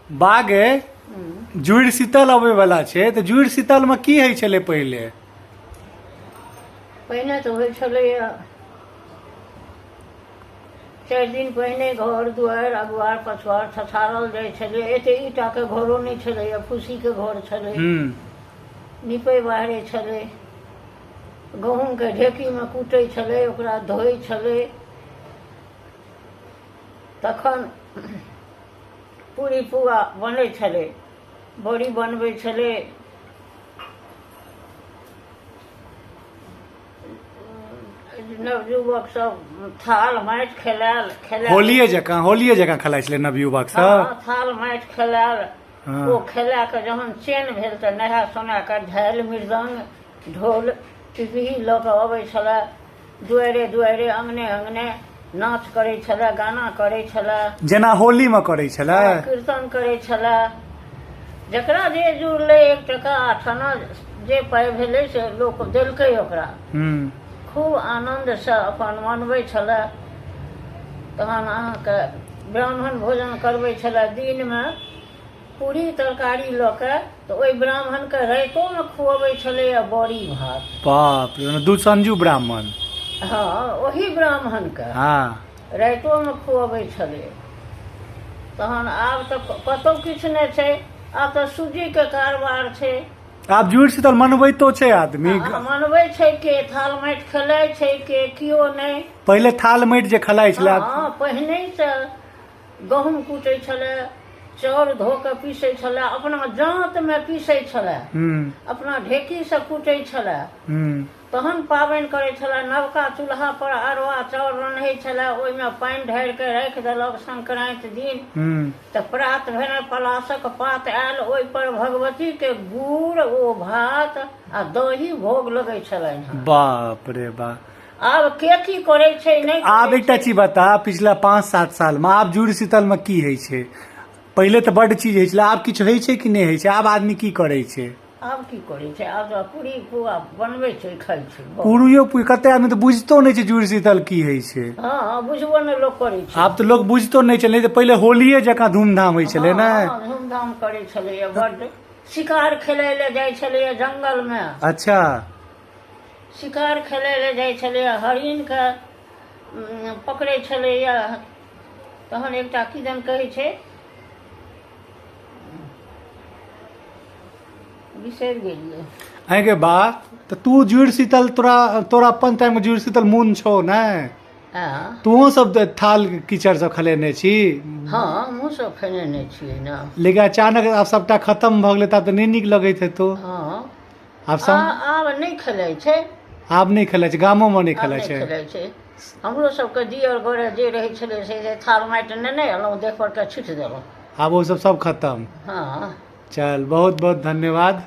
बागे जुड़ शीतल अबे वाला छे तो जुड़ शीतल में की है छले पहले? पहिने तो होइ छलै 4 दिन पहिने घर दुआर अगुआर पछुआर छछारल जाइ छलै। एते ईटा के घरो नहीं छलै, फूसी के घर छलै। निपै बाहरे छलै, गहूम के ढेकी में कूटै छलै, ओकरा धोइ छलै। तखन पूरी पुआ बनै छलै, बड़ी बनबै छलै। नवयुवक सब थाल माटि खेलायल होलिये जकाँ खेलाइ छलै नवयुवक सब। हाँ, थाल माटि खेलायल। ओ खेला के जहन चेन भेल तऽ नहा सोना के झालि मृदंग ढोल पिपही लऽ कऽ अबै छलै। दुआरे दुआरे अंगने अंगने नाच करै छलै, गाना करै छलै, जेना होली में करै छलै, कीर्तन करै छलै। जकरा जे जुड़लै 1 टका 8 आना जे पाइ भेलै से लोक देलकै ओकरा। खूब आनंद से अपन मनबै छलै। तहन अहाँके ब्राह्मण भोजन करबै छलै दिन में पूरी तरकारी लऽ के। तऽ ओहि ब्राह्मण के राइतो में खुअबै छलै बड़ी भात। बाप रे, दुसंजू ब्राह्मण। हाँ, वही ब्राह्मण के राइतो में खुअबै छलै। तहन आब तऽ कतौ किछु नहि छै, आब तऽ सूजी के कारबार छै। आब जुड़ शीतल मनबैतो छै आदमी, मनबै छै के थाल माटि खेलाइ छै के कियो नहीं। पहले थाल माटि जे खेलाइ छलै, पहिने से गहूम कूटै छलै, चाउर धो के पीसै छलै, अपना जांत में पीसै छलै, अपना ढेकी से कूटै छलै। तहन पाबनि करै छलै। नवका चूल्हा पर अरवा चाउर रन्है छलै, ओहिमे पानि ढारि के राखि देलक संक्रांति दिन। तऽ प्रात भेने पलासक पात आयल, ओहि पर भगवती के गुड़ ओ भात आ दही भोग लगै छलनि। बाप रे बाप। आब के की करै छै नहीं। आब एकटा चीज बता, पिछला 5-7 साल में आब जुड़ शीतल में की है छै? पहले तो बड़ चीज है छलै, आब किछु है छै कि नहीं है छै? आब आदमी की करे छै? आब की करै छै? आब तऽ पूरी पुआ बनबै छै, खाइ छै। पूरियो कते आदमी तो बुझतो नहीं छै जुड़ शीतल की है छै। हाँ, बुझबो नहीं लोग करै छै। आब तो लोग बुझतो नहीं छलै, तो पहले होलिये जकाँ धूमधाम होइ छलै ने। धूमधाम करै छलै, बड्ड शिकार खेलै ले जाइ छलै जंगल में। अच्छा, शिकार खेलै ले जाइ छलै, हरिन के पकड़ै छलै। तहन एकटा किदन कहै छै, बिसरि गेलियै। अगे बा, तो तू जुड़ शीतल तोरा अपन टाइम में जुड़ शीतल मोन छौ ने? तू सब थाल कीचड़ सब खेलेने छी? हाँ, हमहूँ सब खेलेने छियै ना। लेकिन अचानक आब सबटा खत्म भ गेलै, तब तऽ नहीं नीक लगैत हेतौ। हाँ, आब नहीं खेलै छै। आब नहीं खेलै छै, गामो में नहीं खेलै छै। हमरो सबके दियर गोरे जे रहै छलै से थाल माटि नेने एलहुँ, देख पर के छीट देलहुँ। आब वो सब खत्म। हाँ, चल, बहुत बहुत धन्यवाद।